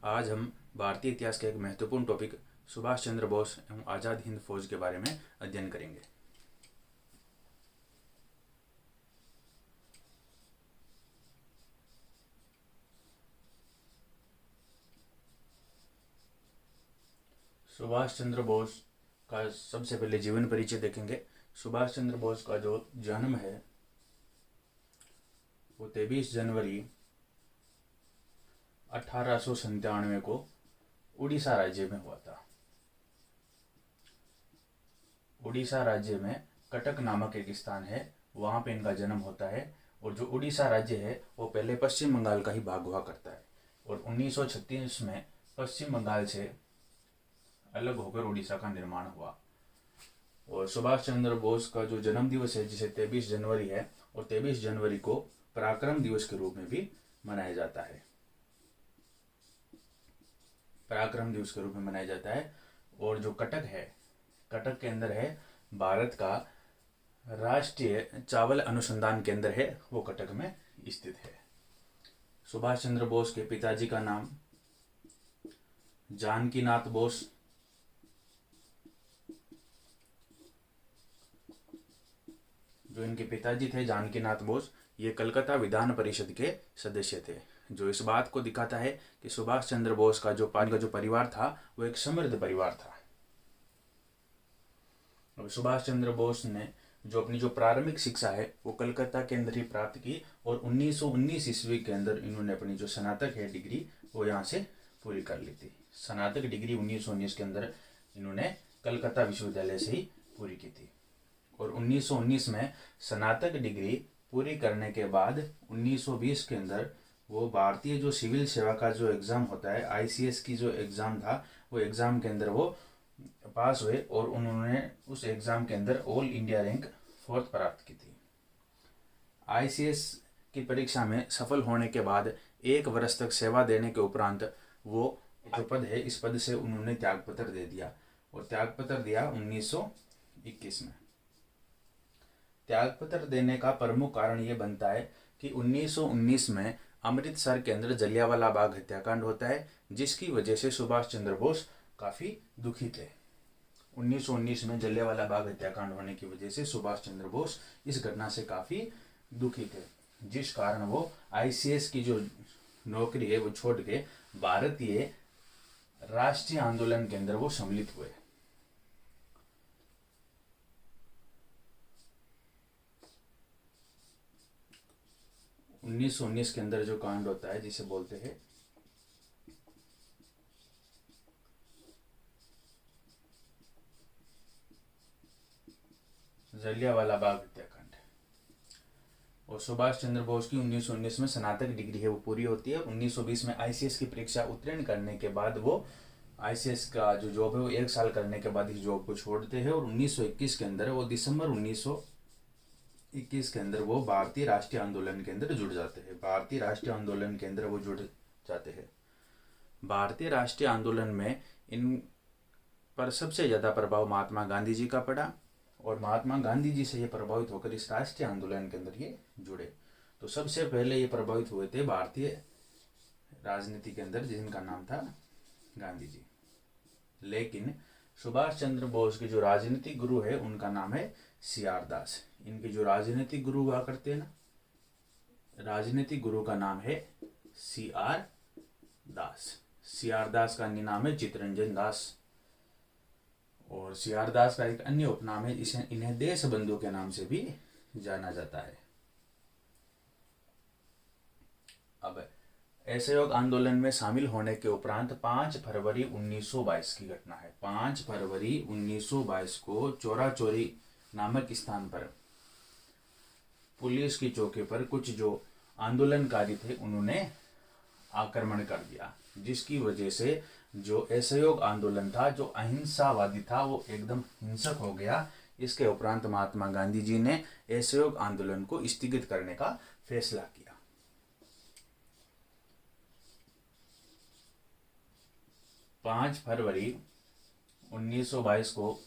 आज हम भारतीय इतिहास के एक महत्वपूर्ण टॉपिक सुभाष चंद्र बोस एवं आज़ाद हिंद फौज के बारे में अध्ययन करेंगे। सुभाष चंद्र बोस का सबसे पहले जीवन परिचय देखेंगे। सुभाष चंद्र बोस का जो जन्म है वो 23 जनवरी 1897 को उड़ीसा राज्य में हुआ था। उड़ीसा राज्य में कटक नामक एक स्थान है, वहाँ पे इनका जन्म होता है। और जो उड़ीसा राज्य है वो पहले पश्चिम बंगाल का ही भाग हुआ करता है और 1936 में पश्चिम बंगाल से अलग होकर उड़ीसा का निर्माण हुआ। और सुभाष चंद्र बोस का जो जन्म दिवस है जिसे 23 जनवरी है, और 23 जनवरी को पराक्रम दिवस के रूप में भी मनाया जाता है। पराक्रम दिवस के रूप में मनाया जाता है। और जो कटक है, कटक के अंदर है भारत का राष्ट्रीय चावल अनुसंधान केंद्र है, वो कटक में स्थित है। सुभाष चंद्र बोस के पिताजी का नाम जानकीनाथ बोस, जो इनके पिताजी थे जानकीनाथ बोस, ये कलकत्ता विधान परिषद के सदस्य थे, जो इस बात को दिखाता है कि सुभाष चंद्र बोस का जो परिवार था वो एक समृद्ध परिवार था। और सुभाष चंद्र बोस ने जो अपनी जो प्रारंभिक शिक्षा है वो कलकत्ता के अंदर ही प्राप्त की, और 1919 ईस्वी के अंदर इन्होंने अपनी जो स्नातक है डिग्री वो यहाँ से पूरी कर ली थी। स्नातक डिग्री 1919 के अंदर इन्होंने कलकत्ता विश्वविद्यालय से ही पूरी की थी। और 1919 में स्नातक डिग्री पूरी करने के बाद 1920 के अंदर वो भारतीय जो सिविल सेवा का जो एग्ज़ाम होता है, आईसीएस की जो एग्ज़ाम था, वो एग्ज़ाम के अंदर वो पास हुए और उन्होंने उस एग्ज़ाम के अंदर ऑल इंडिया रैंक 4th प्राप्त की थी। आईसीएस की परीक्षा में सफल होने के बाद 1 वर्ष तक सेवा देने के उपरांत वो जो पद है, इस पद से उन्होंने त्यागपत्र दे दिया, और त्यागपत्र दिया 1921 में। त्यागपत्र देने का प्रमुख कारण ये बनता है कि 1919 में अमृतसर के अंदर जलियांवाला बाग हत्याकांड होता है, जिसकी वजह से सुभाष चंद्र बोस काफ़ी दुखी थे। 1919 में जलियांवाला बाग हत्याकांड होने की वजह से सुभाष चंद्र बोस इस घटना से काफ़ी दुखी थे, जिस कारण वो आईसीएस की जो नौकरी है वो छोड़ के भारतीय राष्ट्रीय आंदोलन के अंदर वो सम्मिलित हुए। उन्नीस के अंदर जो कांड होता है जिसे बोलते हैं जलियांवाला बाग हत्याकांड, और सुभाष चंद्र बोस की 1919 में स्नातक डिग्री है वो पूरी होती है। 1920 में आईसीएस की परीक्षा उत्तीर्ण करने के बाद वो आईसीएस का जो जॉब है वो 1 साल करने के बाद इस जॉब को छोड़ते हैं, और 1921 के अंदर वो दिसंबर 1921 के अंदर वो भारतीय राष्ट्रीय आंदोलन के अंदर जुड़ जाते हैं। भारतीय राष्ट्रीय आंदोलन के अंदर वो जुड़ जाते हैं। भारतीय राष्ट्रीय आंदोलन में इन पर सबसे ज़्यादा प्रभाव महात्मा गांधी जी का पड़ा, और महात्मा गांधी जी से ये प्रभावित होकर इस राष्ट्रीय आंदोलन के अंदर ये जुड़े। तो सबसे पहले ये प्रभावित हुए थे भारतीय राजनीति के अंदर, जिनका नाम था गांधी जी। लेकिन सुभाष चंद्र बोस के जो राजनीतिक गुरु है उनका नाम है CR दास। इनके जो राजनीतिक गुरु हुआ करते हैं ना, राजनीतिक गुरु का नाम है CR दास। CR दास का अन्य नाम है चित्तरंजन दास, और CR दास का एक अन्य उपनाम है, इन्हें देश बंधु के नाम से भी जाना जाता है। अब असहयोग आंदोलन में शामिल होने के उपरांत 5 फरवरी 1922 की घटना है। 5 फरवरी 1922 को चोरा चोरी नामक स्थान पर पुलिस की चौकी पर कुछ जो आंदोलनकारी थे उन्होंने आक्रमण कर दिया, जिसकी वजह से जो असहयोग आंदोलन था, जो अहिंसावादी था, वो एकदम हिंसक हो गया। इसके उपरांत महात्मा गांधी जी ने असहयोग आंदोलन को स्थगित करने का फैसला किया। पाँच फरवरी 1922 को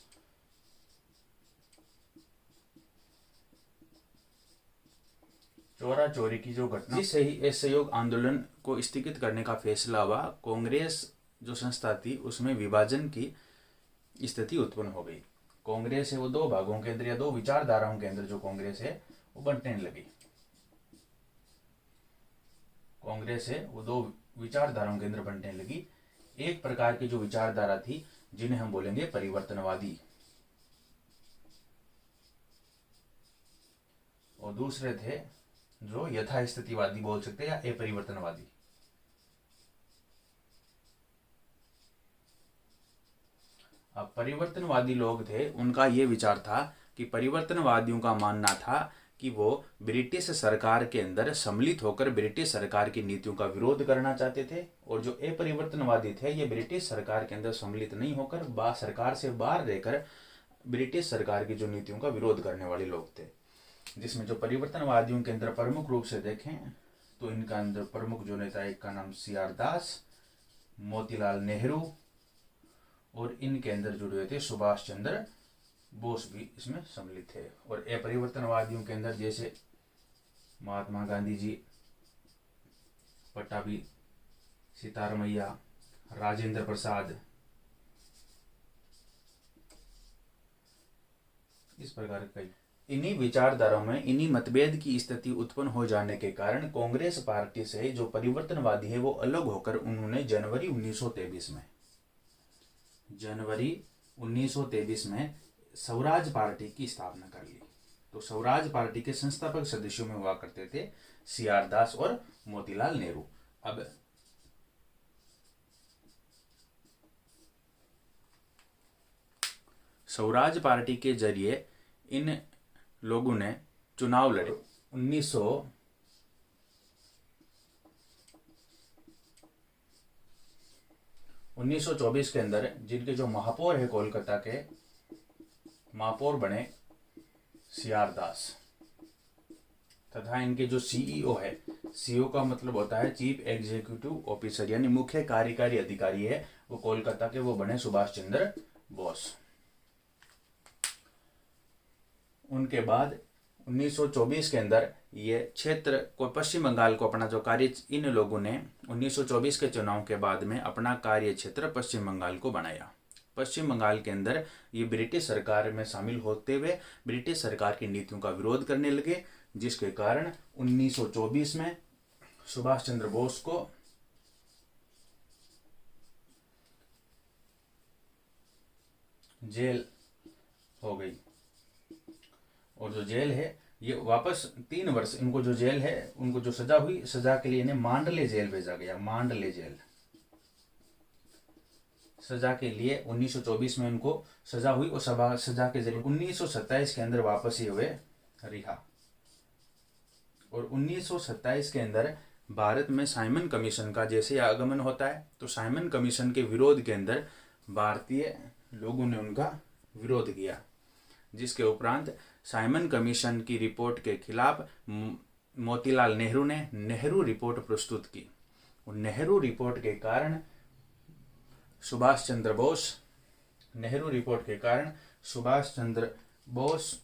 चोरा चोरी की जो घटना, जिस असहयोग आंदोलन को स्थगित करने का फैसला हुआ, कांग्रेस जो संस्था थी उसमें विभाजन की स्थिति उत्पन्न हो गई। कांग्रेस है वो दो भागों के अंदर या दो विचारधाराओं के अंदर जो कांग्रेस है वो बंटने लगी। कांग्रेस है वो दो विचारधाराओं के अंदर बंटने लगी। एक प्रकार की जो विचारधारा थी जिन्हें हम बोलेंगे परिवर्तनवादी, और दूसरे थे जो यथास्थितिवादी बोल सकते हैं या अपरिवर्तनवादी। अब परिवर्तनवादी लोग थे, उनका यह विचार था कि परिवर्तनवादियों का मानना था कि वो ब्रिटिश सरकार के अंदर सम्मिलित होकर ब्रिटिश सरकार की नीतियों का विरोध करना चाहते थे, और जो अपरिवर्तनवादी थे ये ब्रिटिश सरकार के अंदर सम्मिलित नहीं होकर सरकार से बाहर रहकर ब्रिटिश सरकार की जो नीतियों का विरोध करने वाले लोग थे। जिसमें जो परिवर्तनवादियों के अंदर प्रमुख रूप से देखें तो इनका अंदर प्रमुख जो नेता, एक का नाम CR दास, मोतीलाल नेहरू, और इनके अंदर जुड़े हुए थे सुभाष चंद्र बोस भी इसमें सम्मिलित थे। और अपरिवर्तनवादियों के अंदर जैसे महात्मा गांधी जी, पट्टाभी सीतारमैया, राजेंद्र प्रसाद, इस प्रकार कई। इन्हीं विचारधाराओं में इन्हीं मतभेद की स्थिति उत्पन्न हो जाने के कारण कांग्रेस पार्टी से जो परिवर्तनवादी है वो अलग होकर उन्होंने जनवरी 1923 में स्वराज पार्टी की स्थापना कर ली। तो स्वराज पार्टी के संस्थापक सदस्यों में हुआ करते थे CR दास और मोतीलाल नेहरू। अब स्वराज पार्टी के जरिए इन लोगों ने चुनाव लड़े। 1924 के अंदर जिनके जो महापौर है कोलकाता के, महापौर बने CR दास, तथा इनके जो CEO है, CEO का मतलब होता है चीफ एग्जीक्यूटिव ऑफिसर, यानी मुख्य कार्यकारी अधिकारी है वो कोलकाता के, वो बने सुभाष चंद्र बोस। उनके बाद 1924 के अंदर ये क्षेत्र को, पश्चिम बंगाल को अपना जो कार्य, इन लोगों ने 1924 के चुनाव के बाद में अपना कार्य क्षेत्र पश्चिम बंगाल को बनाया। पश्चिम बंगाल के अंदर ये ब्रिटिश सरकार में शामिल होते हुए ब्रिटिश सरकार की नीतियों का विरोध करने लगे, जिसके कारण 1924 में सुभाष चंद्र बोस को जेल हो गई। और जो जेल है ये वापस 3 वर्ष, इनको जो जेल है, उनको जो सजा हुई, सजा के लिए इन्हें मांडले जेल भेजा गया। मांडले जेल सजा के लिए 1924 में इनको सजा हुई, और सजा के जरिए 1927 के अंदर वापस ही हुए रिहा। और 1927 के अंदर भारत में साइमन कमीशन का जैसे आगमन होता है, तो साइमन कमीशन के विरोध के अंदर भारतीय लोगों ने उनका विरोध किया, जिसके उपरांत साइमन कमीशन की रिपोर्ट के खिलाफ मोतीलाल नेहरू ने नेहरू रिपोर्ट प्रस्तुत की। और नेहरू रिपोर्ट के कारण सुभाष चंद्र बोस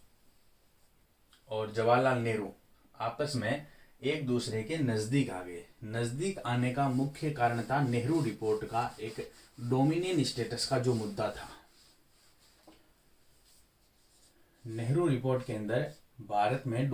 और जवाहरलाल नेहरू आपस में एक दूसरे के नजदीक आ गए। नजदीक आने का मुख्य कारण था नेहरू रिपोर्ट का एक डोमिनियन स्टेटस का जो मुद्दा था। नेहरू रिपोर्ट के अंदर भारत में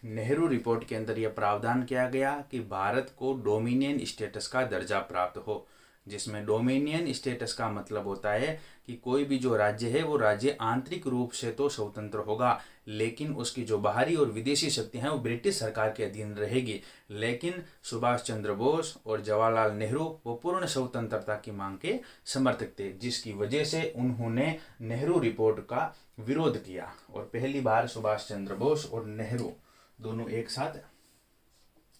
नेहरू रिपोर्ट के अंदर यह प्रावधान किया गया कि भारत को डोमिनियन स्टेटस का दर्जा प्राप्त हो, जिसमें डोमिनियन स्टेटस का मतलब होता है कि कोई भी जो राज्य है वो राज्य आंतरिक रूप से तो स्वतंत्र होगा, लेकिन उसकी जो बाहरी और विदेशी शक्तियां हैं वो ब्रिटिश सरकार के अधीन रहेगी। लेकिन सुभाष चंद्र बोस और जवाहरलाल नेहरू वो पूर्ण स्वतंत्रता की मांग के समर्थक थे, जिसकी वजह से उन्होंने नेहरू रिपोर्ट का विरोध किया। और पहली बार सुभाष चंद्र बोस और नेहरू दोनों एक साथ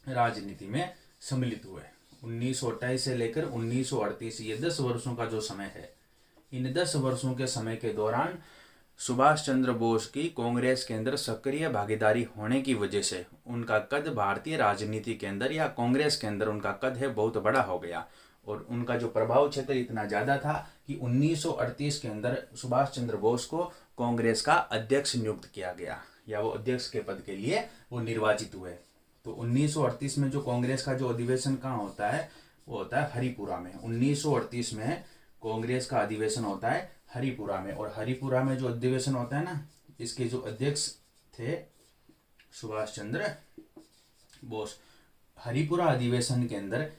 राजनीति में सम्मिलित हुए। 1928 से लेकर 1938, ये 10 वर्षों का जो समय है, इन 10 वर्षों के समय के दौरान सुभाष चंद्र बोस की कांग्रेस के अंदर सक्रिय भागीदारी होने की वजह से उनका कद भारतीय राजनीति के अंदर या कांग्रेस के अंदर उनका कद है बहुत बड़ा हो गया। और उनका जो प्रभाव क्षेत्र इतना ज़्यादा था कि 1938 के अंदर सुभाष चंद्र बोस को कांग्रेस का अध्यक्ष नियुक्त किया गया, या वो अध्यक्ष के पद के लिए वो निर्वाचित हुए। तो 1938 में जो कांग्रेस का जो अधिवेशन कहाँ होता है, वो होता है हरिपुरा में। 1938 में कांग्रेस का अधिवेशन होता है हरिपुरा में, और हरिपुरा में जो अधिवेशन होता है ना, इसके जो अध्यक्ष थे सुभाष चंद्र बोस। हरिपुरा अधिवेशन के अंदर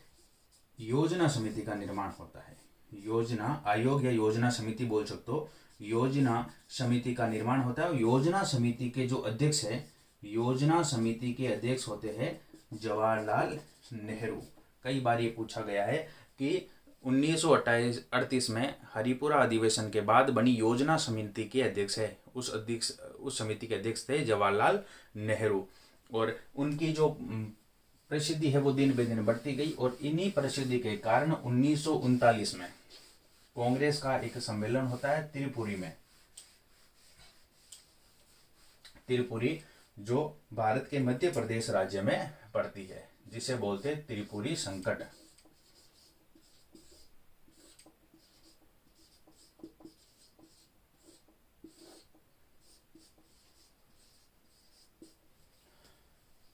योजना समिति का निर्माण होता है। योजना आयोग या योजना समिति बोल सकते हो, योजना समिति का निर्माण होता है। योजना समिति के जो अध्यक्ष है, योजना समिति के अध्यक्ष होते हैं जवाहरलाल नेहरू। कई बार ये पूछा गया है कि 1938 में हरिपुरा अधिवेशन के बाद बनी योजना समिति के अध्यक्ष है, उस समिति के अध्यक्ष थे जवाहरलाल नेहरू, और उनकी जो प्रसिद्धि है वो दिन बे दिन बढ़ती गई। और इन्हीं प्रसिद्धि के कारण 1939 में कांग्रेस का एक सम्मेलन होता है त्रिपुरी में। त्रिपुरी जो भारत के मध्य प्रदेश राज्य में पड़ती है, जिसे बोलते हैं त्रिपुरी संकट।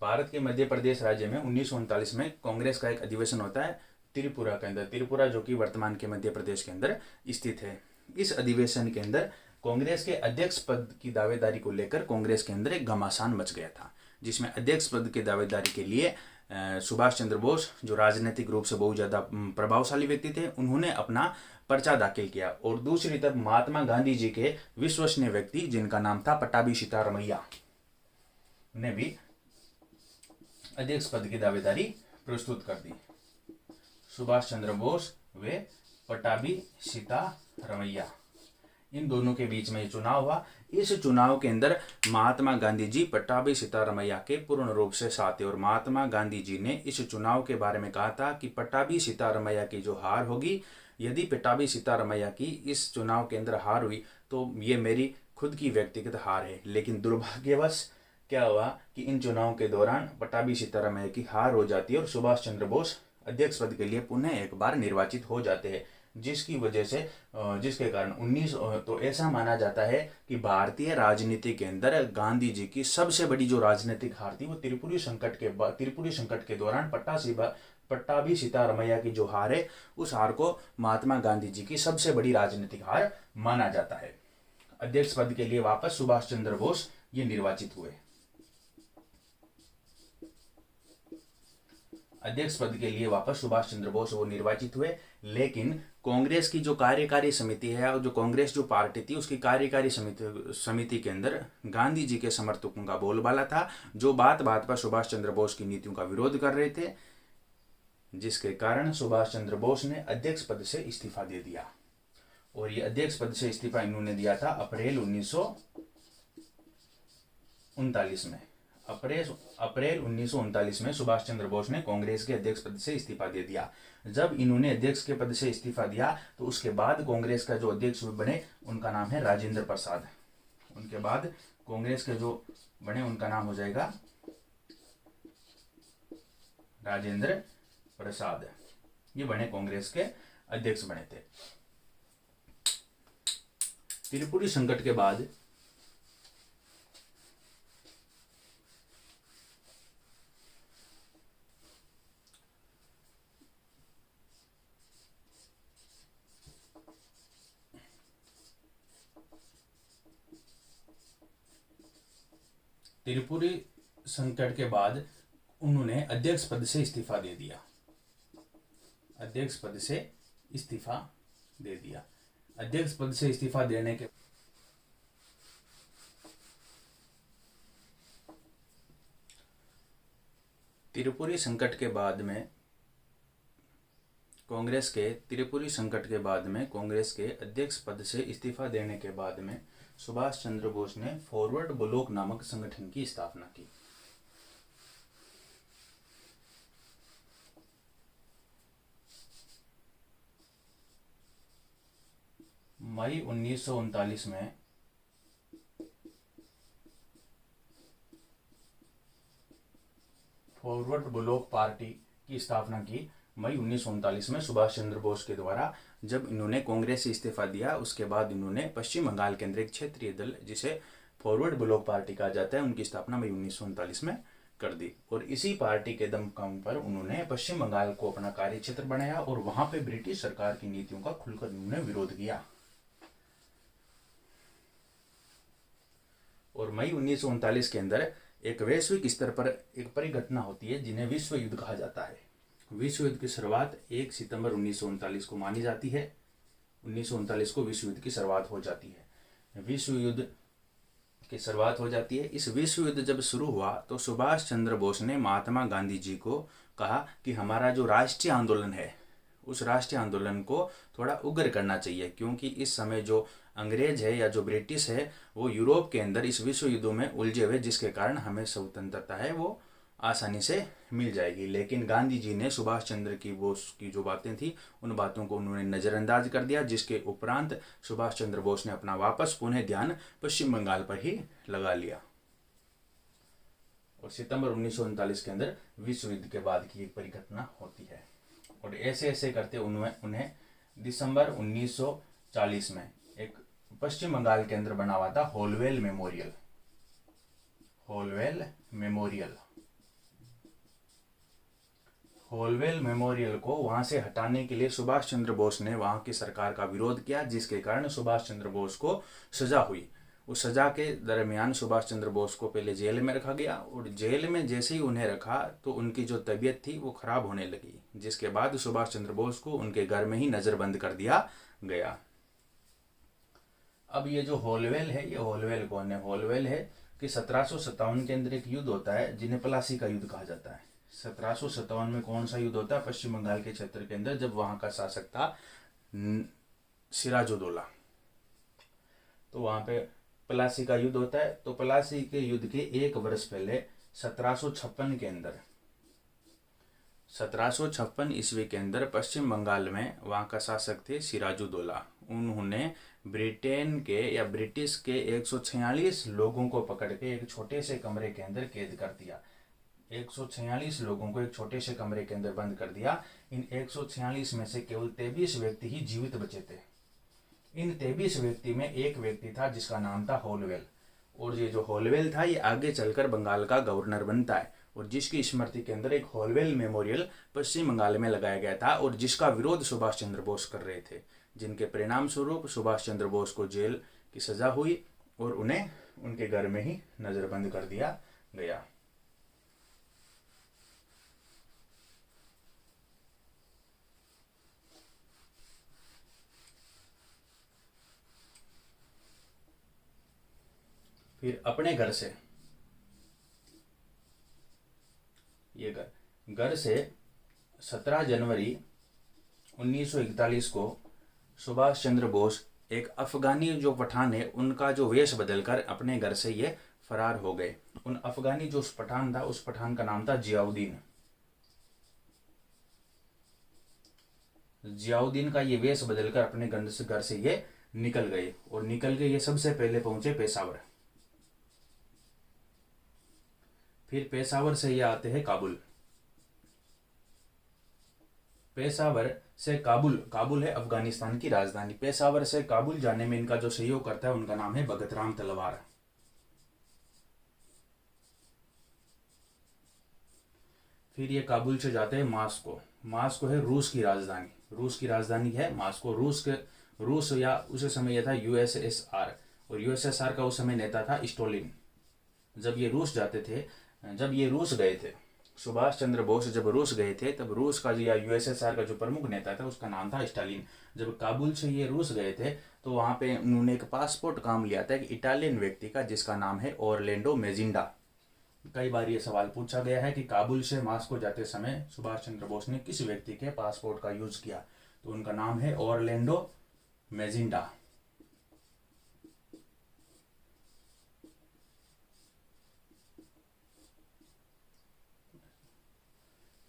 भारत के मध्य प्रदेश राज्य में 1939 में कांग्रेस का एक अधिवेशन होता है त्रिपुरा के अंदर। त्रिपुरा जो कि वर्तमान के मध्य प्रदेश के अंदर स्थित है। इस अधिवेशन के अंदर कांग्रेस के अध्यक्ष पद की दावेदारी को लेकर कांग्रेस के अंदर एक घमासान मच गया था, जिसमें अध्यक्ष पद की दावेदारी के लिए सुभाष चंद्र बोस, जो राजनीतिक रूप से बहुत ज़्यादा प्रभावशाली व्यक्ति थे, उन्होंने अपना पर्चा दाखिल किया। और दूसरी तरफ महात्मा गांधी जी के विश्वसनीय व्यक्ति, जिनका नाम था पट्टाभी सीतारमैया, ने भी अध्यक्ष पद की दावेदारी प्रस्तुत कर दी। सुभाष चंद्र बोस व पट्टाभी सीतारमैया, इन दोनों के बीच में चुनाव हुआ। इस चुनाव के अंदर महात्मा गांधी जी पट्टाभी सीतारमैया के पूर्ण रूप से साथ थे, और महात्मा गांधी जी ने इस चुनाव के बारे में कहा था कि पट्टाभी सीतारमैया की जो हार होगी, यदि पट्टाभी सीतारमैया की इस चुनाव के अंदर हार हुई तो ये मेरी खुद की व्यक्तिगत हार है। लेकिन दुर्भाग्यवश क्या हुआ कि इन चुनाव के दौरान पट्टाभी सीतारमैया की हार हो जाती है और सुभाष चंद्र बोस अध्यक्ष पद के लिए पुनः एक बार निर्वाचित हो जाते हैं, जिसकी वजह से जिसके कारण 19 तो ऐसा माना जाता है कि भारतीय राजनीति के अंदर गांधी जी की सबसे बड़ी जो राजनीतिक हार थी वो त्रिपुरी संकट के दौरान पट्टाभी सीतारमैया की जो हार है, उस हार को महात्मा गांधी जी की सबसे बड़ी राजनीतिक हार माना जाता है। अध्यक्ष पद के लिए वापस सुभाष चंद्र बोस ये निर्वाचित हुए। अध्यक्ष पद के लिए वापस सुभाष चंद्र बोस वो निर्वाचित हुए। लेकिन कांग्रेस की जो कार्यकारी समिति है, और जो कांग्रेस जो पार्टी थी, उसकी कार्यकारी समिति के अंदर गांधी जी के समर्थकों का बोलबाला था, जो बात बात पर सुभाष चंद्र बोस की नीतियों का विरोध कर रहे थे, जिसके कारण सुभाष चंद्र बोस ने अध्यक्ष पद से इस्तीफा दे दिया। और ये अध्यक्ष पद से इस्तीफा इन्होंने दिया था अप्रैल 1939 में। अप्रैल 1939 में सुभाष चंद्र बोस ने कांग्रेस के अध्यक्ष पद से इस्तीफा दे दिया। जब इन्होंने अध्यक्ष के पद से इस्तीफा दिया तो उसके बाद कांग्रेस का जो अध्यक्ष बने उनका नाम है राजेंद्र प्रसाद। उनके बाद कांग्रेस के जो बने उनका नाम हो जाएगा राजेंद्र प्रसाद। ये बने कांग्रेस के अध्यक्ष बने थे। त्रिपुरी संकट के बाद उन्होंने अध्यक्ष पद से इस्तीफा दे दिया। अध्यक्ष पद से इस्तीफा देने के त्रिपुरी संकट के बाद में कांग्रेस के अध्यक्ष पद से इस्तीफा देने के बाद में सुभाष चंद्र बोस ने फॉरवर्ड ब्लॉक नामक संगठन की स्थापना की। मई 1939 में फॉरवर्ड ब्लॉक पार्टी की स्थापना की। मई 1939 में सुभाष चंद्र बोस के द्वारा जब इन्होंने कांग्रेस से इस्तीफा दिया, उसके बाद इन्होंने पश्चिम बंगाल के अंदर एक क्षेत्रीय दल जिसे फॉरवर्ड ब्लॉक पार्टी कहा जाता है, उनकी स्थापना मई 1939 में कर दी और इसी पार्टी के दमखम पर उन्होंने पश्चिम बंगाल को अपना कार्यक्षेत्र बनाया और वहां पे ब्रिटिश सरकार की नीतियों का खुलकर उन्होंने विरोध किया। और मई 1939 के अंदर एक वैश्विक स्तर पर एक परिघटना होती है जिन्हें विश्व युद्ध कहा जाता है। विश्व युद्ध की शुरुआत 1 सितंबर 1939 को मानी जाती है। 1939 को विश्व युद्ध की शुरुआत हो जाती है। विश्व युद्ध की शुरुआत हो जाती है। इस विश्व युद्ध जब शुरू हुआ तो सुभाष चंद्र बोस ने महात्मा गांधी जी को कहा कि हमारा जो राष्ट्रीय आंदोलन है उस राष्ट्रीय आंदोलन को थोड़ा उग्र करना चाहिए, क्योंकि इस समय जो अंग्रेज है या जो ब्रिटिश है वो यूरोप के अंदर इस विश्व युद्धों में उलझे हुए, जिसके कारण हमें स्वतंत्रता है वो आसानी से मिल जाएगी। लेकिन गांधी जी ने सुभाष चंद्र की बोस की जो बातें थी उन बातों को उन्होंने नज़रअंदाज कर दिया, जिसके उपरांत सुभाष चंद्र बोस ने अपना वापस पुनः ध्यान पश्चिम बंगाल पर ही लगा लिया। और सितंबर 1939 के अंदर विश्व युद्ध के बाद की एक परिघटना होती है। और ऐसे ऐसे करते उन्हें दिसंबर 1940 में एक पश्चिम बंगाल के अंदर बना हुआ था होलवेल मेमोरियल। होलवेल मेमोरियल को वहां से हटाने के लिए सुभाष चंद्र बोस ने वहां की सरकार का विरोध किया, जिसके कारण सुभाष चंद्र बोस को सजा हुई। उस सजा के दरमियान सुभाष चंद्र बोस को पहले जेल में रखा गया और जेल में जैसे ही उन्हें रखा तो उनकी जो तबीयत थी वो खराब होने लगी, जिसके बाद सुभाष चंद्र बोस को उनके घर में ही नज़रबंद कर दिया गया। अब ये जो होलवेल है, ये होलवेल कौन है? होलवेल है कि 1757 के अंदर एक युद्ध होता है जिन्हें प्लासी का युद्ध कहा जाता है। 1757 में कौन सा युद्ध होता है? पश्चिम बंगाल के क्षेत्र के अंदर, जब वहां का शासक था सिराजुद्दौला, तो वहां पे प्लासी का युद्ध होता है। तो प्लासी के युद्ध के एक वर्ष पहले 1756 के अंदर 1756 ईस्वी के अंदर पश्चिम बंगाल में वहां का शासक थे सिराजुद्दौला। उन्होंने ब्रिटेन के या ब्रिटिश के 146 लोगों को पकड़ के एक छोटे से कमरे के अंदर कैद कर दिया। 146 लोगों को एक छोटे से कमरे के अंदर बंद कर दिया। इन 146 में से केवल 23 व्यक्ति ही जीवित बचे थे। इन 23 व्यक्ति में एक व्यक्ति था जिसका नाम था होलवेल, और ये जो होलवेल था ये आगे चलकर बंगाल का गवर्नर बनता है, और जिसकी स्मृति के अंदर एक होलवेल मेमोरियल पश्चिम बंगाल में लगाया गया था और जिसका विरोध सुभाष चंद्र बोस कर रहे थे, जिनके परिणाम स्वरूप सुभाष चंद्र बोस को जेल की सजा हुई और उन्हें उनके घर में ही नजरबंद कर दिया गया। फिर अपने घर से ये घर से 17 जनवरी 1941 को सुभाष चंद्र बोस एक अफगानी जो पठान है उनका जो वेश बदलकर अपने घर से ये फरार हो गए। उन अफगानी जो पठान था उस पठान का नाम था जियाउद्दीन। जियाउद्दीन का ये वेश बदलकर अपने घर से ये निकल गए और निकल के ये सबसे पहले पहुंचे पेशावर। फिर पेशावर से ये आते हैं काबुल। पेशावर से काबुल है अफगानिस्तान की राजधानी। पेशावर से काबुल जाने में इनका जो सहयोग करता है उनका नाम है भगत राम तलवार। फिर ये काबुल से जाते हैं मास्को। मास्को है रूस की राजधानी। रूस की राजधानी है मास्को। रूस या उस समय यह था यूएसएसआर, और यूएसएसआर का उस समय नेता था स्टोलिन। जब ये रूस गए थे, सुभाष चंद्र बोस जब रूस गए थे तब रूस का या यूएसएसआर का जो प्रमुख नेता था उसका नाम था स्टालिन। जब काबुल से ये रूस गए थे तो वहाँ पे उन्होंने एक पासपोर्ट काम लिया था एक इटालियन व्यक्ति का जिसका नाम है ओरलैंडो मेजिंडा। कई बार ये सवाल पूछा गया है कि काबुल से मास्को जाते समय सुभाष चंद्र बोस ने किस व्यक्ति के पासपोर्ट का यूज किया, तो उनका नाम है ओरलैंडो मेजिंडा।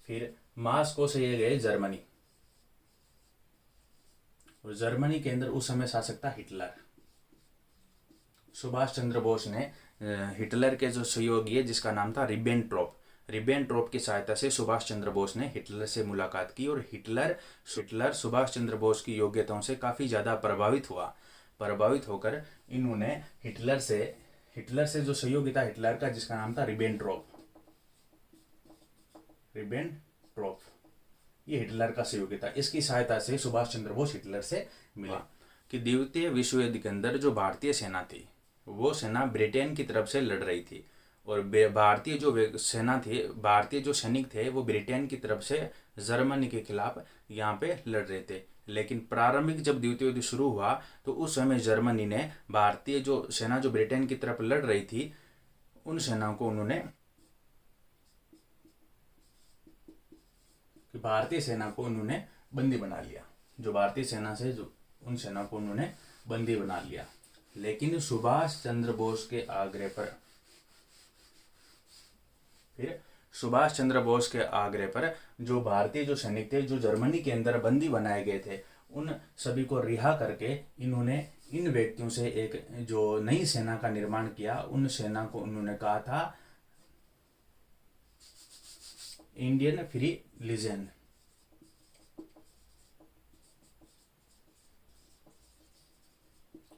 फिर मास्को से ये गए जर्मनी, और जर्मनी के अंदर उस समय शासक था हिटलर। सुभाष चंद्र बोस ने हिटलर के जो सहयोगी है जिसका नाम था रिबेनट्रोप की सहायता से सुभाष चंद्र बोस ने हिटलर से मुलाकात की, और हिटलर सुभाष चंद्र बोस की योग्यताओं से काफ़ी ज़्यादा प्रभावित होकर इन्होंने हिटलर से जो सहयोगी था हिटलर का जिसका नाम था रिबेनट्रोप, रिबेनट्रोप, ये हिटलर का सहयोगी था। इसकी सहायता से सुभाष चंद्र बोस हिटलर से मिले। कि द्वितीय विश्व युद्ध के अंदर जो भारतीय सेना थी वो सेना ब्रिटेन की तरफ से लड़ रही थी, और भारतीय जो सेना थी, भारतीय जो सैनिक थे वो ब्रिटेन की तरफ से जर्मनी के खिलाफ यहाँ पे लड़ रहे थे। लेकिन प्रारंभिक जब द्वितीय युद्ध शुरू हुआ तो उस समय जर्मनी ने भारतीय जो सेना जो ब्रिटेन की तरफ लड़ रही थी उन सेनाओं को उन्होंने भारतीय सेना को उन्होंने बंदी बना लिया। जो भारतीय सेना से जो उन सेना को उन्होंने बंदी बना लिया। लेकिन सुभाष चंद्र बोस के आग्रह पर, फिर सुभाष चंद्र बोस के आग्रह पर जो भारतीय जो सैनिक थे जो जर्मनी के अंदर बंदी बनाए गए थे उन सभी को रिहा करके इन्होंने इन व्यक्तियों से एक जो नई सेना का निर्माण किया। उन सेना को उन्होंने कहा था Indian free legion.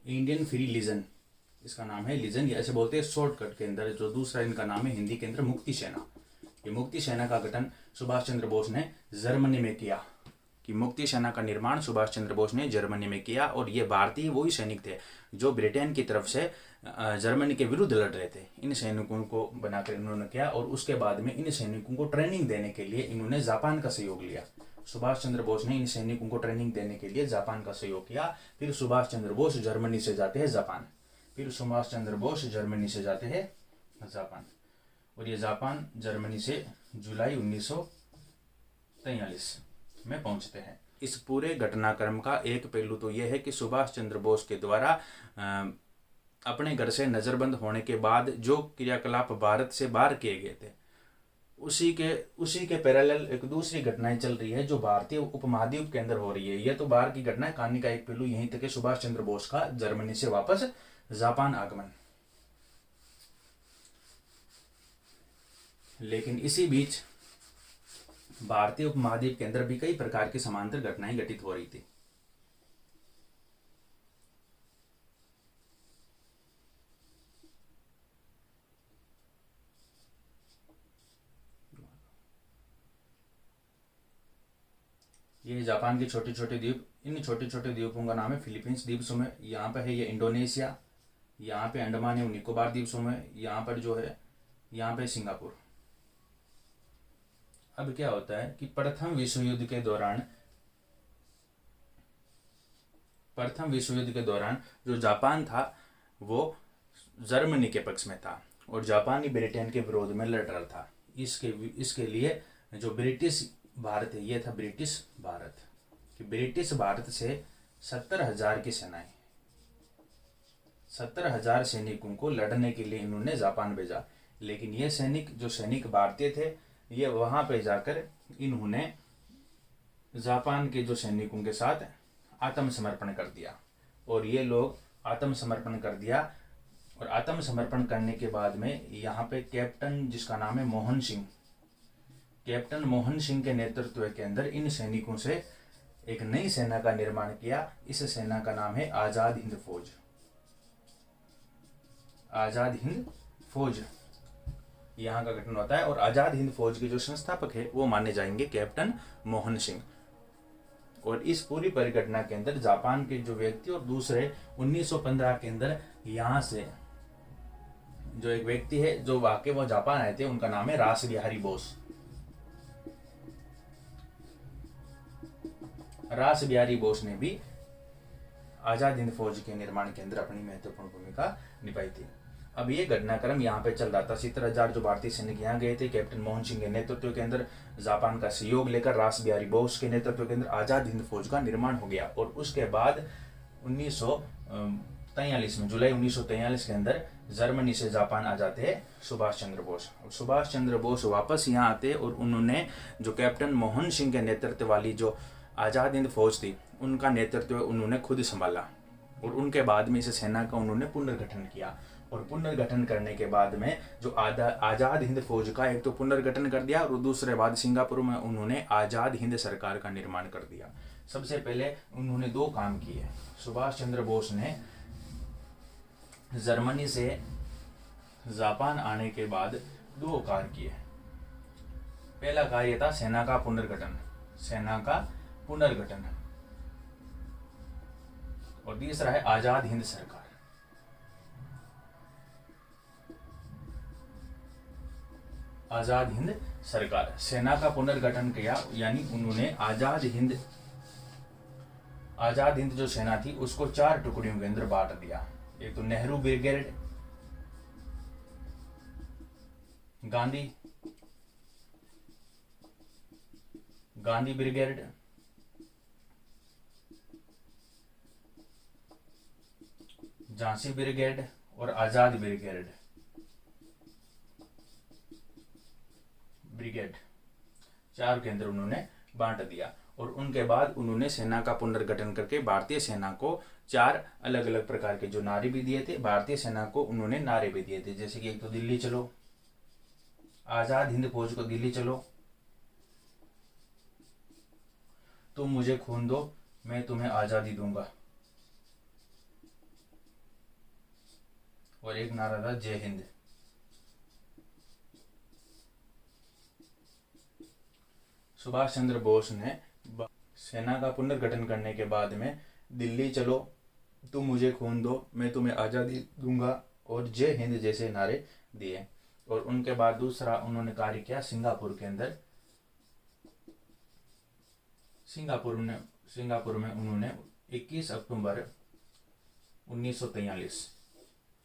Indian free legion इसका नाम है, लीजन या ऐसे बोलते हैं शॉर्टकट के अंदर। जो दूसरा इनका नाम है हिंदी के अंदर मुक्ति सेना। ये मुक्ति सेना का गठन सुभाष चंद्र बोस ने जर्मनी में किया। कि मुक्ति सेना का निर्माण सुभाष चंद्र बोस ने जर्मनी में किया, और ये भारतीय वही सैनिक थे जो ब्रिटेन की तरफ से जर्मनी के विरुद्ध लड़ रहे थे। इन सैनिकों को बनाकर इन्होंने किया, और उसके बाद में इन सैनिकों को ट्रेनिंग देने के लिए इन्होंने जापान का सहयोग लिया। सुभाष चंद्र बोस ने इन सैनिकों को ट्रेनिंग देने के लिए जापान का सहयोग किया। फिर सुभाष चंद्र बोस जर्मनी से जाते हैं जापान। फिर सुभाष चंद्र बोस जर्मनी से जाते हैं जापान, और ये जापान जर्मनी से जुलाई 1943 में पहुंचते हैं। इस पूरे घटनाक्रम का एक पहलू तो यह है कि सुभाष चंद्र बोस के द्वारा अपने घर से नजरबंद होने के बाद जो क्रियाकलाप भारत से बाहर किए गए थे उसी के पैरेलल एक दूसरी घटनाएं चल रही है जो भारतीय उपमहाद्वीप के अंदर हो रही है। यह तो बाहर की घटना है। कहानी का एक पहलू यहीं तक कि सुभाष चंद्र बोस का जर्मनी से वापस जापान आगमन। लेकिन इसी बीच भारतीय उपमहाद्वीप के अंदर भी कई प्रकार की समांतर घटनाएं घटित हो रही थी। ये जापान के छोटे छोटे द्वीप, इन छोटे छोटे द्वीपों का नाम है फिलीपींस द्वीप समूह। यहाँ पे है ये इंडोनेशिया, यहाँ पे अंडमान एवं निकोबार द्वीप समूह, यहाँ पर जो है यहाँ पे सिंगापुर। अब क्या होता है कि प्रथम विश्व युद्ध के दौरान जो जापान था वो जर्मनी के पक्ष में था, और जापानी ब्रिटेन के विरोध में लड़ रहा था। इसके लिए जो ब्रिटिश भारत है ये था ब्रिटिश भारत। कि ब्रिटिश भारत से 70,000 की सेनाएं, 70,000 सैनिकों को लड़ने के लिए इन्होंने जापान भेजा। लेकिन ये सैनिक भारतीय थे, ये वहां पे जाकर इन्होंने जापान के जो सैनिकों के साथ आत्मसमर्पण कर दिया। और ये लोग आत्मसमर्पण कर दिया, और आत्मसमर्पण करने के बाद में यहाँ पे कैप्टन जिसका नाम है मोहन सिंह, कैप्टन मोहन सिंह के नेतृत्व के अंदर इन सैनिकों से एक नई सेना का निर्माण किया। इस सेना का नाम है आजाद हिंद फौज। आजाद हिंद फौज यहाँ का गठन होता है, और आजाद हिंद फौज के जो संस्थापक है वो माने जाएंगे कैप्टन मोहन सिंह। और इस पूरी परिघटना के अंदर जापान के जो व्यक्ति और दूसरे 1915 के अंदर यहाँ से जो एक व्यक्ति है जो वाकई वो जापान आए थे, उनका नाम है रास बिहारी बोस। रास बिहारी बोस ने भी आजाद हिंद फौज के निर्माण के अंदर अपनी महत्वपूर्ण भूमिका निभाई थी। अब ये घटनाक्रम यहाँ पे चल रहा था। 70,000 जो भारतीय सैनिक यहाँ गए थे कैप्टन मोहन सिंह के नेतृत्व के अंदर, जापान का सहयोग लेकर रास बिहारी बोस के नेतृत्व के अंदर आजाद हिंद फौज का निर्माण हो गया। और उसके बाद 1943 में, जुलाई 1943 के अंदर जर्मनी से जापान आ जाते हैं सुभाष चंद्र बोस। सुभाष चंद्र बोस वापस यहाँ आते और उन्होंने जो कैप्टन मोहन सिंह के नेतृत्व वाली जो आजाद हिंद फौज थी उनका नेतृत्व उन्होंने खुद संभाला। और उनके बाद में इस सेना का उन्होंने पुनर्गठन किया। और पुनर्गठन करने के बाद में जो आजाद हिंद फौज का एक तो पुनर्गठन कर दिया, और दूसरे बाद सिंगापुर में उन्होंने आजाद हिंद सरकार का निर्माण कर दिया। सबसे पहले उन्होंने दो काम किए। सुभाष चंद्र बोस ने जर्मनी से जापान आने के बाद दो कार्य किए। पहला कार्य था सेना का पुनर्गठन, सेना का पुनर्गठन। और तीसरा है आजाद हिंद सरकार। आजाद हिंद सरकार, सेना का पुनर्गठन किया, यानी उन्होंने आजाद हिंद जो सेना थी उसको 4 टुकड़ियों के अंदर बांट दिया। एक तो Nehru brigade, Gandhi brigade, Jhansi brigade और आजाद ब्रिगेड। 4 के अंदर उन्होंने बांट दिया। और उनके बाद उन्होंने सेना का पुनर्गठन करके भारतीय सेना को 4 अलग अलग प्रकार के जो नारे भी दिए थे, भारतीय सेना को उन्होंने नारे भी दिए थे, जैसे कि एक तो दिल्ली चलो, आजाद हिंद फौज को दिल्ली चलो, तुम मुझे खून दो मैं तुम्हें आजादी दूंगा, और एक नारा था जय हिंद। सुभाष चंद्र बोस ने सेना का पुनर्गठन करने के बाद में दिल्ली चलो, तुम मुझे खून दो मैं तुम्हें आज़ादी दूंगा और जय हिंद जैसे नारे दिए। और उनके बाद दूसरा उन्होंने कार्य किया सिंगापुर के अंदर। सिंगापुर में उन्होंने 21 अक्टूबर 1943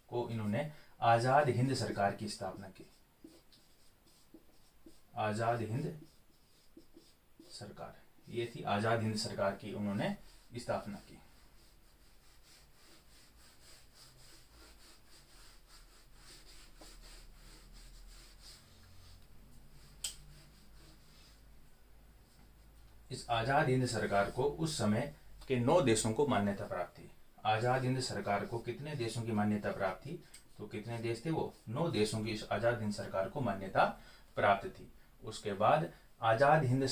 को इन्होंने आज़ाद हिंद सरकार की स्थापना की। आज़ाद हिंद सरकार, ये थी आज़ाद हिंद सरकार की उन्होंने स्थापना की। इस आज़ाद हिंद सरकार को उस समय के 9 देशों को मान्यता प्राप्त थी। आज़ाद हिंद सरकार को कितने देशों की मान्यता प्राप्त थी? तो कितने देश थे वो? 9 देशों की इस आज़ाद हिंद सरकार को मान्यता प्राप्त थी। उसके बाद आज़ाद हिंद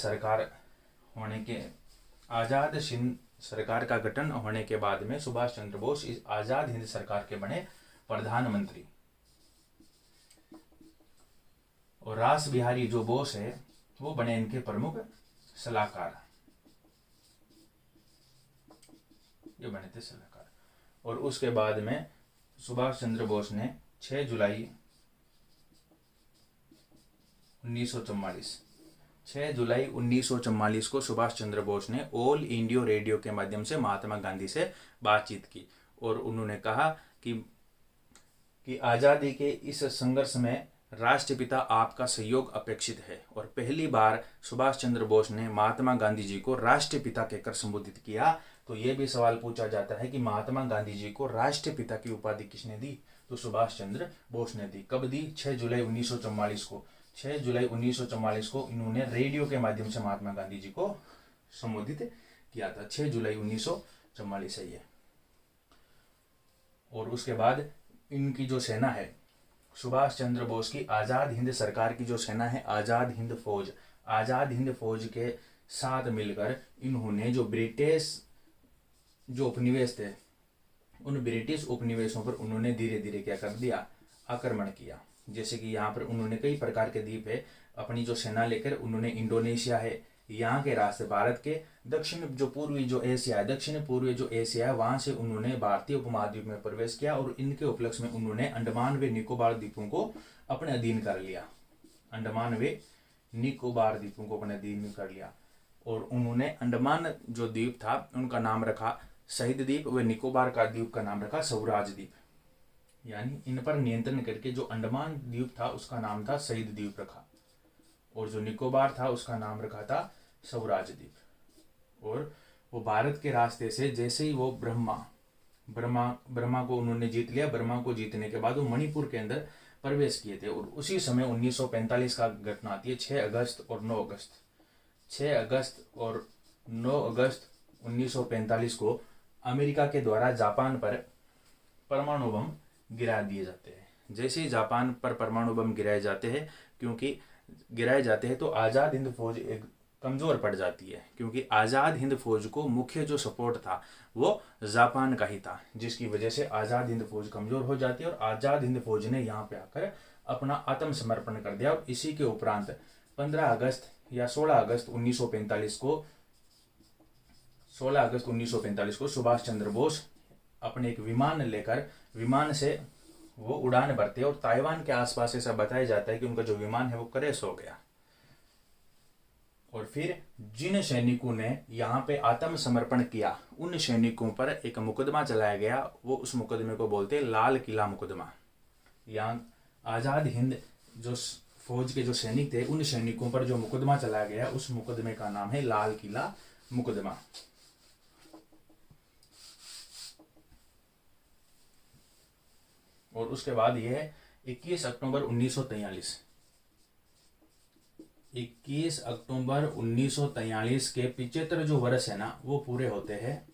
सरकार का गठन होने के बाद में सुभाष चंद्र बोस इस आज़ाद हिंद सरकार के बने प्रधानमंत्री। और रास बिहारी जो बोस है वो बने इनके प्रमुख सलाहकार, ये बने थे सलाहकार। और उसके बाद में सुभाष चंद्र बोस ने 6 जुलाई 1944 को सुभाष चंद्र बोस ने ऑल इंडिया रेडियो के माध्यम से महात्मा गांधी से बातचीत की और उन्होंने कहा कि आज़ादी के इस संघर्ष में राष्ट्रपिता आपका सहयोग अपेक्षित है। और पहली बार सुभाष चंद्र बोस ने महात्मा गांधी जी को राष्ट्रपिता कहकर संबोधित किया। तो ये भी सवाल पूछा जाता है कि महात्मा गांधी जी को राष्ट्रपिता की उपाधि किसने दी? तो सुभाष चंद्र बोस ने दी। कब दी? 6 जुलाई 1944 को। 6 जुलाई 1944 को इन्होंने रेडियो के माध्यम से महात्मा गांधी जी को संबोधित किया था। 6 जुलाई 1944 है ये। और उसके बाद इनकी जो सेना है, सुभाष चंद्र बोस की आज़ाद हिंद सरकार की जो सेना है, आज़ाद हिंद फौज के साथ मिलकर इन्होंने जो ब्रिटिश जो उपनिवेश थे, उन ब्रिटिश उपनिवेशों पर उन्होंने धीरे धीरे क्या कर दिया? आक्रमण किया। जैसे कि यहाँ पर उन्होंने कई प्रकार के द्वीप है, अपनी जो सेना लेकर उन्होंने इंडोनेशिया है, यहाँ के रास्ते भारत के दक्षिण पूर्वी जो एशिया है वहाँ से उन्होंने भारतीय उपमहाद्वीप में प्रवेश किया। और इनके उपलक्ष्य में उन्होंने अंडमान व निकोबार द्वीपों को अपने अधीन कर लिया। अंडमान व निकोबार द्वीपों को अपने अधीन कर लिया। और उन्होंने अंडमान जो द्वीप था उनका नाम रखा शहीद द्वीप व निकोबार का द्वीप का नाम रखा स्वराज द्वीप। यानी इन पर नियंत्रण करके जो अंडमान द्वीप था उसका नाम था शहीद द्वीप रखा, और जो निकोबार था उसका नाम रखा था स्वराज द्वीप। और वो भारत के रास्ते से जैसे ही वो ब्रह्मा को उन्होंने जीत लिया, ब्रह्मा को जीतने के बाद वो मणिपुर के अंदर प्रवेश किए थे। और उसी समय 1945 का घटना आती है, 6 अगस्त और 9 अगस्त। 6 अगस्त और 9 अगस्त 1945 को अमेरिका के द्वारा जापान पर परमाणु बम गिरा दिए जाते हैं। जैसे ही जापान पर परमाणु बम गिराए जाते हैं तो आज़ाद हिंद फौज एक कमज़ोर पड़ जाती है, क्योंकि आज़ाद हिंद फौज को मुख्य जो सपोर्ट था वो जापान का ही था, जिसकी वजह से आज़ाद हिंद फौज कमज़ोर हो जाती है। और आज़ाद हिंद फौज ने यहाँ पे आकर अपना आत्मसमर्पण कर दिया। और इसी के उपरांत 15 अगस्त या 16 अगस्त 1945 को सुभाष चंद्र बोस अपने एक विमान लेकर विमान से वो उड़ान भरते हैं और ताइवान के आसपास ऐसा बताया जाता है कि उनका जो विमान है वो क्रैश हो गया। और फिर जिन सैनिकों ने यहाँ पे आत्मसमर्पण किया उन सैनिकों पर एक मुकदमा चलाया गया, वो उस मुकदमे को बोलते हैं लाल किला मुकदमा। यहाँ आज़ाद हिंद जो फौज के जो सैनिक थे उन सैनिकों पर जो मुकदमा चलाया गया उस मुकदमे का नाम है लाल किला मुकदमा। और उसके बाद यह है 21 अक्टूबर 1943। 21 अक्टूबर 1943 के 75 जो वर्ष है ना वो पूरे होते हैं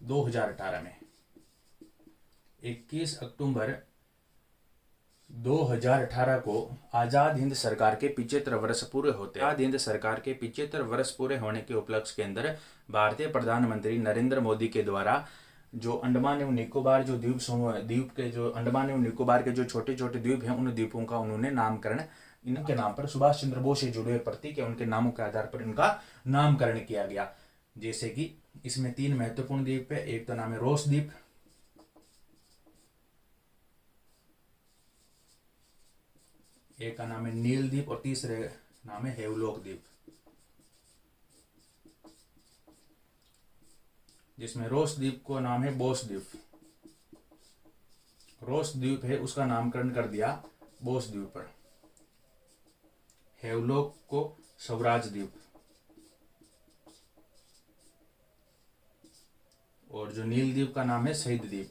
2018 में। 21 अक्टूबर 2018 को आज़ाद हिंद सरकार के 75 वर्ष पूरे होते हैं। आज़ाद हिंद सरकार के 75 वर्ष पूरे होने के उपलक्ष्य के अंदर भारतीय प्रधानमंत्री नरेंद्र मोदी के द्वारा जो अंडमान एवं निकोबार जो द्वीप समूह द्वीप के जो अंडमान एवं निकोबार के जो छोटे छोटे द्वीप हैं उन द्वीपों का उन्होंने नामकरण इनके नाम पर सुभाष चंद्र बोस से जुड़े हुए प्रतीक है उनके नामों के आधार पर इनका नामकरण किया गया। जैसे कि इसमें 3 महत्वपूर्ण द्वीप है। एक तो नाम है रोस द्वीप, एक का नाम है नील द्वीप और तीसरे नाम है हेवलॉक द्वीप। जिसमें रोस द्वीप को नाम है बोस द्वीप। रोस द्वीप है उसका नामकरण कर दिया बोस द्वीप पर। हेवलॉक को स्वराज द्वीप और जो नील द्वीप का नाम है शहीद द्वीप।